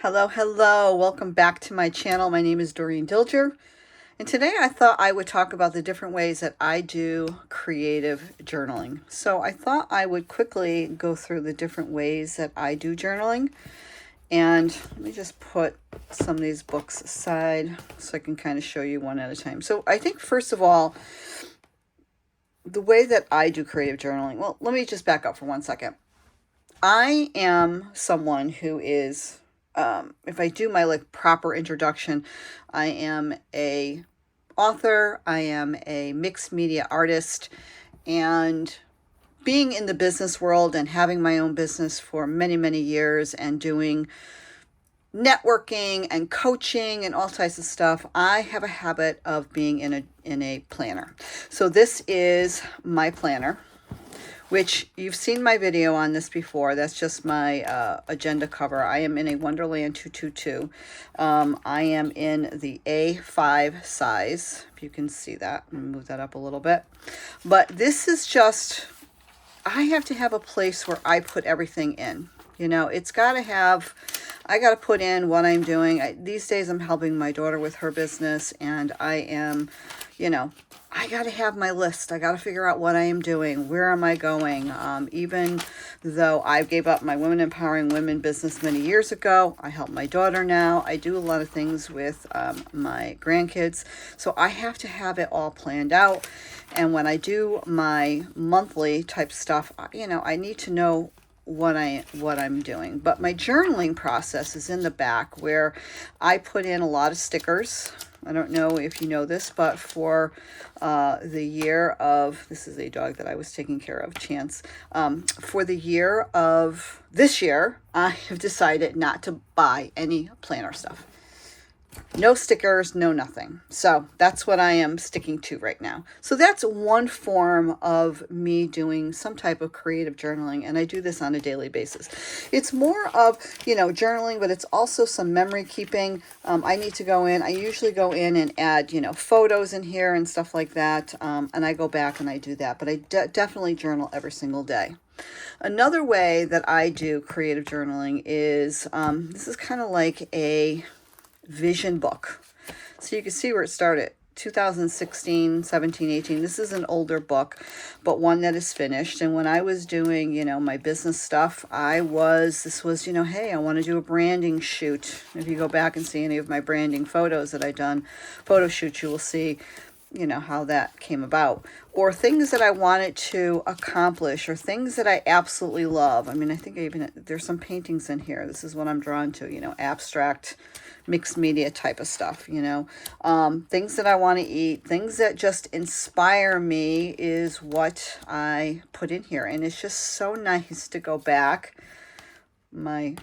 Hello, hello. Welcome back to my channel. My name is Doreen Dilger. And today I thought I would talk about the different ways that I do creative journaling. So I thought I would quickly go through the different ways that I do journaling. And let me just put some of these books aside so I can kind of show you one at a time. So I think first of all, the way that I do creative journaling, well, let me just back up for 1 second. I am someone who is if I do my proper introduction, I am a author, I am a mixed media artist, and being in the business world and having my own business for many, many years and doing networking and coaching and all types of stuff, I have a habit of being in a planner. So this is my planner, which you've seen my video on this before. That's just my agenda cover. I am in a Wonderland 222. I am in the A5 size, if you can see that. I'm gonna move that up a little bit. But this is just, I have to have a place where I put everything in. You know, it's got to have, I got to put in what I'm doing. These days I'm helping my daughter with her business, and I am, you know, I got to have my list. I got to figure out what I am doing. Where am I going? Even though I gave up my Women Empowering Women business many years ago, I help my daughter now. I do a lot of things with my grandkids. So I have to have it all planned out. And when I do my monthly type stuff, you know, I need to know what I'm doing. But my journaling process is in the back, where I put in a lot of stickers. I don't know if you know this, but for the year of, this is a dog that I was taking care of, Chance. For the year of this year, I have decided not to buy any planner stuff. No stickers, no nothing. So that's what I am sticking to right now. So that's one form of me doing some type of creative journaling, and I do this on a daily basis. It's more of, you know, journaling, but it's also some memory keeping. I need to go in. I usually go in and add, you know, photos in here and stuff like that, and I go back and I do that. But I definitely journal every single day. Another way that I do creative journaling is, this is kind of like a vision book. So you can see where it started. 2016, 17, 18. This is an older book, but one that is finished. And when I was doing, you know, my business stuff, this was, you know, hey, I want to do a branding shoot. If you go back and see any of my branding photos that I've done, photo shoots, you will see, you know, how that came about, or things that I wanted to accomplish, or things that I absolutely love. I mean, I think there's some paintings in here. This is what I'm drawn to, you know, abstract, mixed media type of stuff, you know, things that I want to eat, things that just inspire me is what I put in here. And it's just so nice to go back. My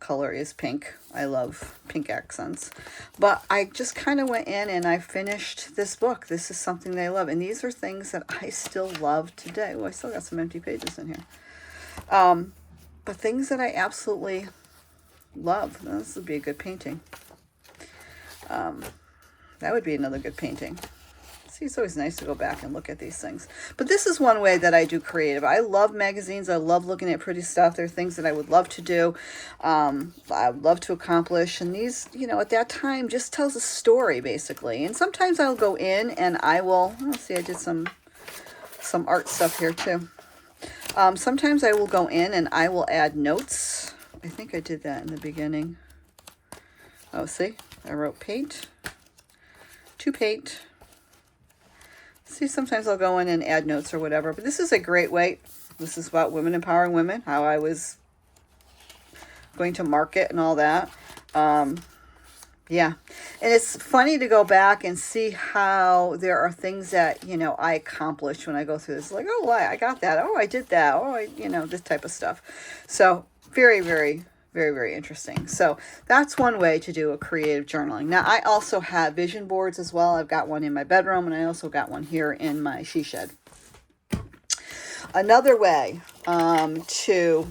color is pink. I love pink accents. But I just kind of went in and I finished this book. This is something that I love. And these are things that I still love today. Oh, I still got some empty pages in here. But things that I absolutely love. Now, this would be a good painting. That would be another good painting. See, it's always nice to go back and look at these things. But this is one way that I do creative. I love magazines. I love looking at pretty stuff. There are things that I would love to do. I would love to accomplish. And these, you know, at that time just tells a story, basically. And sometimes I'll go in and I will, let's see, I did some art stuff here too. Sometimes I will go in and I will add notes. I think I did that in the beginning. Oh, see, I wrote paint, to paint. See, sometimes I'll go in and add notes or whatever, but this is a great way. This is about Women Empowering Women, how I was going to market and all that. Yeah, and it's funny to go back and see how there are things that, you know, I accomplished when I go through this. Like, oh, I got that. Oh, I did that. Oh, you know, this type of stuff. So very, very, very, very interesting. So that's one way to do a creative journaling. Now, I also have vision boards as well. I've got one in my bedroom, and I also got one here in my she shed. Another way to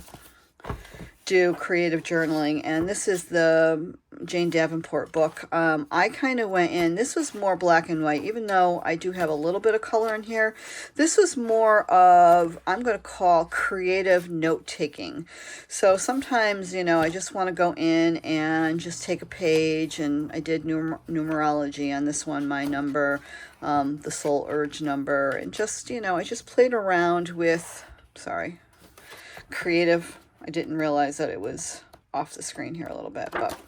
do creative journaling, and this is the Jane Davenport book, I kind of went in, this was more black and white, even though I do have a little bit of color in here. This was more of, I'm going to call creative note-taking. So sometimes, you know, I just want to go in and just take a page, and I did numerology on this one, my number, the soul urge number, and just, you know, I just played around with, sorry, creative. I didn't realize that it was off the screen here a little bit, but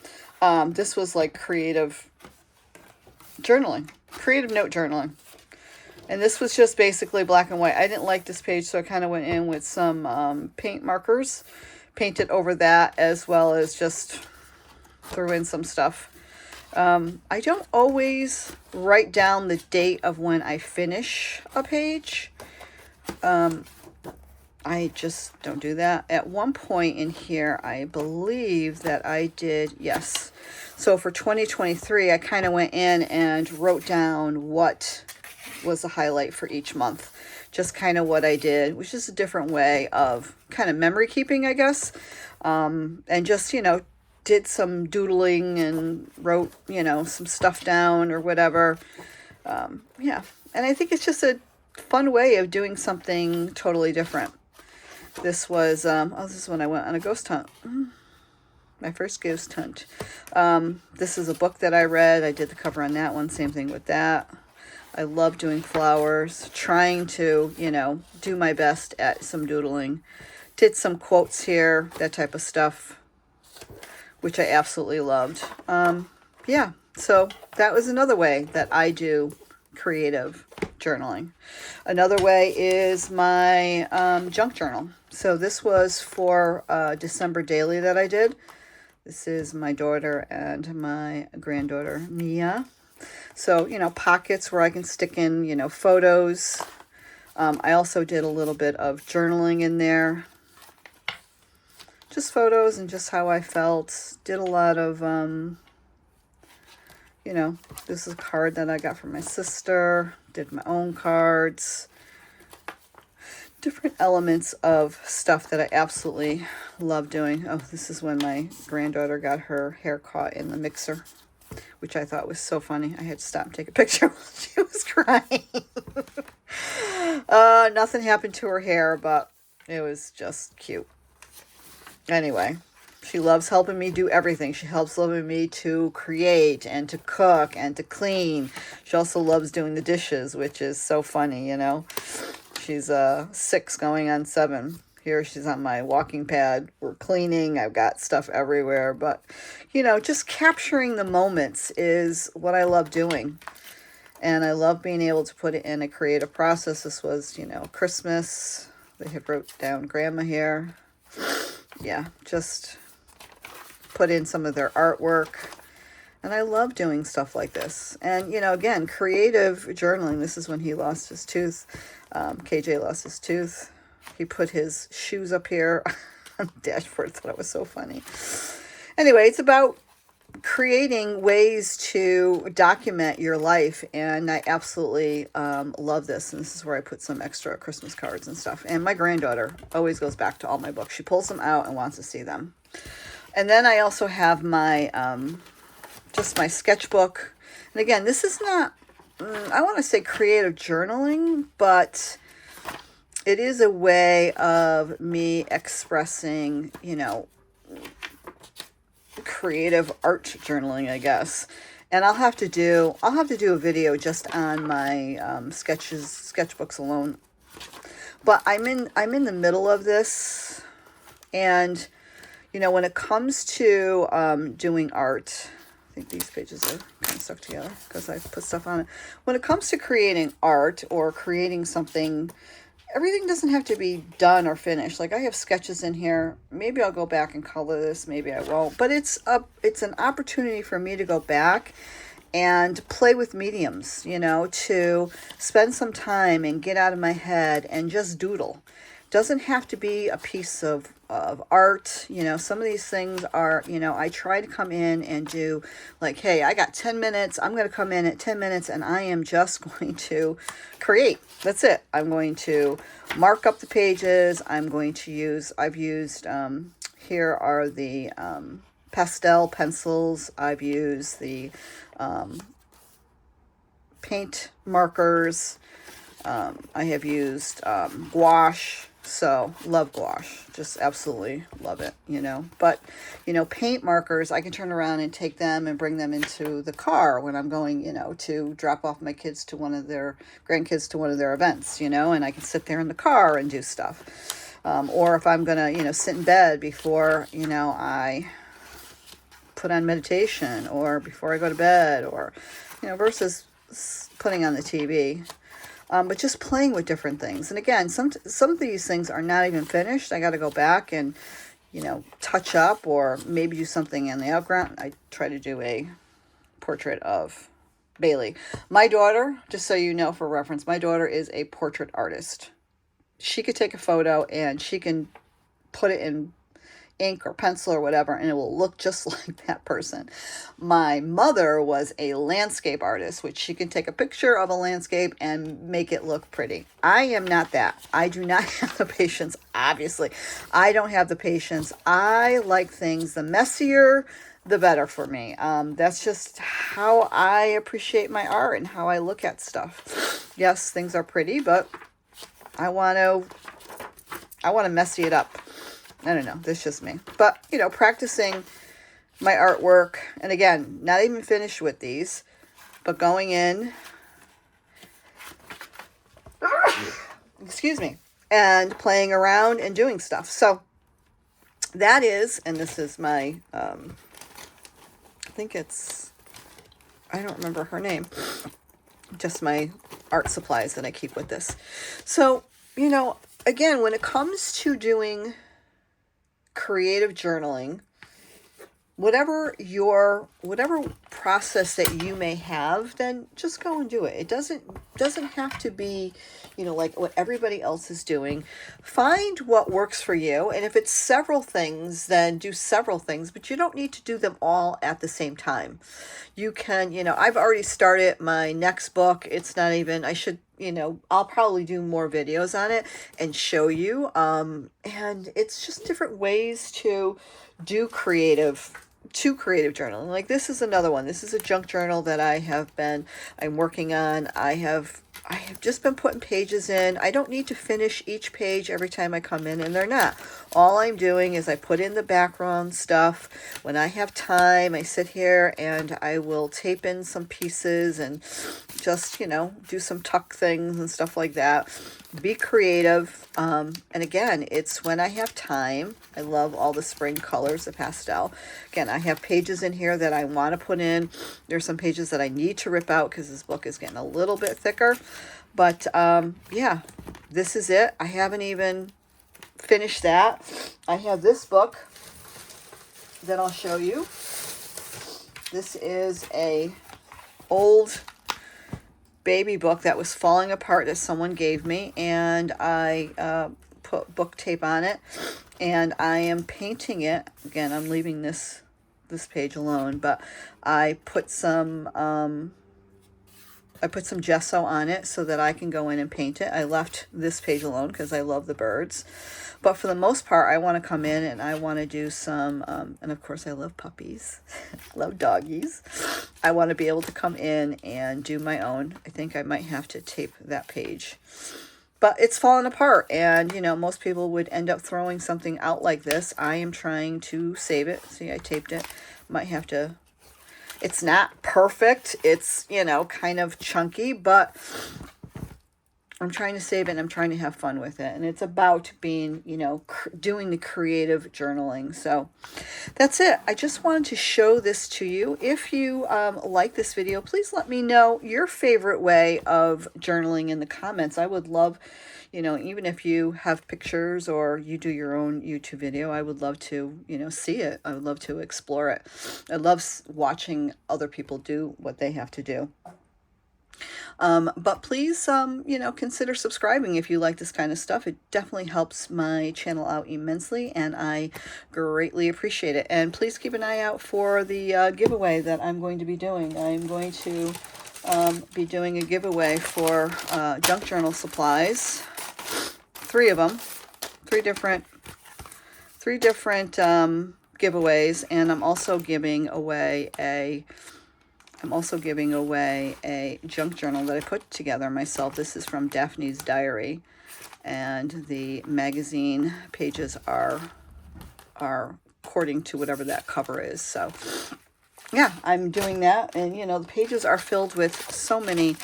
this was like creative journaling, creative note journaling. And this was just basically black and white. I didn't like this page, so I kind of went in with some paint markers, painted over that, as well as just threw in some stuff. I don't always write down the date of when I finish a page. I just don't do that. At one point in here, I believe that I did, yes. So for 2023, I kind of went in and wrote down what was the highlight for each month. Just kind of what I did, which is a different way of kind of memory keeping, I guess. And just, you know, did some doodling and wrote, you know, some stuff down or whatever. Yeah. And I think it's just a fun way of doing something totally different. This was, this is when I went on a ghost hunt. My first ghost hunt. This is a book that I read. I did the cover on that one. Same thing with that. I love doing flowers. Trying to, you know, do my best at some doodling. Did some quotes here. That type of stuff. Which I absolutely loved. Yeah. So that was another way that I do creative journaling. Another way is my junk journal. So this was for December daily that I did. This is my daughter and my granddaughter, Mia. So, you know, pockets where I can stick in, you know, photos. I also did a little bit of journaling in there. Just photos and just how I felt. Did a lot of, you know, this is a card that I got from my sister. Did my own cards. Different elements of stuff that I absolutely love doing. Oh, this is when my granddaughter got her hair caught in the mixer, which I thought was so funny. I had to stop and take a picture while she was crying. Nothing happened to her hair, but it was just cute. Anyway, she loves helping me do everything. She helps loving me to create and to cook and to clean. She also loves doing the dishes, which is so funny, you know. She's 6 going on 7. Here she's on my walking pad. We're cleaning. I've got stuff everywhere. But, you know, just capturing the moments is what I love doing. And I love being able to put it in a creative process. This was, you know, Christmas. They had wrote down grandma here. Yeah, just put in some of their artwork. And I love doing stuff like this. And, you know, again, creative journaling. This is when he lost his tooth. KJ lost his tooth. He put his shoes up here on the dashboard. I thought it was so funny. Anyway, it's about creating ways to document your life. And I absolutely love this. And this is where I put some extra Christmas cards and stuff. And my granddaughter always goes back to all my books. She pulls them out and wants to see them. And then I also have my, just my sketchbook. And again, this is not, I want to say creative journaling, but it is a way of me expressing, you know, creative art journaling, I guess. And I'll have to do a video just on my sketchbooks alone. But I'm in the middle of this, and you know, when it comes to doing art, I think these pages are kind of stuck together because I put stuff on it. When it comes to creating art or creating something, everything doesn't have to be done or finished. Like I have sketches in here. Maybe I'll go back and color this. Maybe I won't. But it's an opportunity for me to go back and play with mediums, you know, to spend some time and get out of my head and just doodle. Doesn't have to be a piece of art. You know, some of these things are, you know, I try to come in and do like, hey, I got 10 minutes. I'm going to come in at 10 minutes and I am just going to create. That's it. I'm going to mark up the pages. I'm going to use, I've used, here are the pastel pencils. I've used the paint markers. I have used gouache. So love gouache, just absolutely love it, you know. But, you know, paint markers, I can turn around and take them and bring them into the car when I'm going, you know, to drop off my kids to one of their grandkids to one of their events, you know, and I can sit there in the car and do stuff. Or if I'm going to, you know, sit in bed before, you know, I put on meditation, or before I go to bed, or, you know, versus putting on the TV. But just playing with different things. And again, some of these things are not even finished. I got to go back and, you know, touch up, or maybe do something in the background. I try to do a portrait of Bailey. My daughter, just so you know for reference, my daughter is a portrait artist. She could take a photo and she can put it in ink or pencil or whatever, and it will look just like that person. My mother was a landscape artist, which she can take a picture of a landscape and make it look pretty. I am not that. I do not have the patience, obviously. I don't have the patience. I like things, the messier, the better for me. That's just how I appreciate my art and how I look at stuff. Yes, things are pretty, but I want to messy it up. I don't know. That's just me. But, you know, practicing my artwork. And again, not even finished with these. But going in. Excuse me. And playing around and doing stuff. So that is, and this is my, I think it's, I don't remember her name. Just my art supplies that I keep with this. So, you know, again, when it comes to doing creative journaling, whatever process that you may have, then just go and do it. It doesn't have to be, you know, like what everybody else is doing. Find what works for you, and if it's several things, then do several things, but you don't need to do them all at the same time. You can, you know, I've already started my next book. It's not even, I should, you know, I'll probably do more videos on it and show you. And it's just different ways to do creative journaling. Like this is another one. This is a junk journal that I'm working on. I have just been putting pages in. I don't need to finish each page every time I come in, and they're not. All I'm doing is I put in the background stuff. When I have time, I sit here and I will tape in some pieces and just, you know, do some tuck things and stuff like that. Be creative. And again, it's when I have time. I love all the spring colors, the pastel. Again, I have pages in here that I want to put in. There's some pages that I need to rip out because this book is getting a little bit thicker. But yeah, this is it. I haven't even finished that. I have this book that I'll show you. This is a old baby book that was falling apart that someone gave me, and I put book tape on it, and I am painting it. Again, I'm leaving this page alone, but I put some gesso on it so that I can go in and paint it. I left this page alone because I love the birds. But for the most part, I want to come in and I want to do some, and of course I love puppies, love doggies. I want to be able to come in and do my own. I think I might have to tape that page. But it's fallen apart, and, you know, most people would end up throwing something out like this. I am trying to save it. See, I taped it. Might have to. It's not perfect. It's, you know, kind of chunky, but I'm trying to save it and I'm trying to have fun with it. And it's about being, you know, doing the creative journaling. So that's it. I just wanted to show this to you. If you like this video, please let me know your favorite way of journaling in the comments. I would love, you know, even if you have pictures or you do your own YouTube video, I would love to, you know, see it. I would love to explore it. I love watching other people do what they have to do. But please, you know, consider subscribing if you like this kind of stuff. It definitely helps my channel out immensely, and I greatly appreciate it. And please keep an eye out for the giveaway that I'm going to be doing. I'm going to be doing a giveaway for junk journal supplies. 3 of them. 3 different giveaways, and I'm also giving away a junk journal that I put together myself. This is from Daphne's Diary, and the magazine pages are according to whatever that cover is. So yeah, I'm doing that. And you know, the pages are filled with so many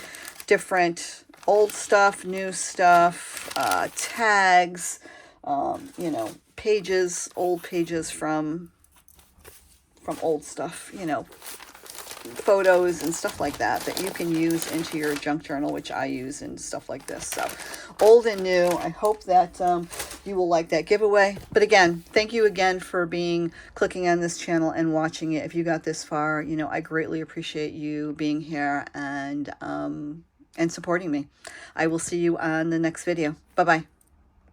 different old stuff, new stuff, tags, you know, pages, old pages from old stuff, you know, photos and stuff like that that you can use into your junk journal, which I use and stuff like this. So old and new. I hope that you will like that giveaway. But again, thank you again for clicking on this channel and watching it. If you got this far, you know, I greatly appreciate you being here and supporting me. I will see you on the next video. Bye-bye.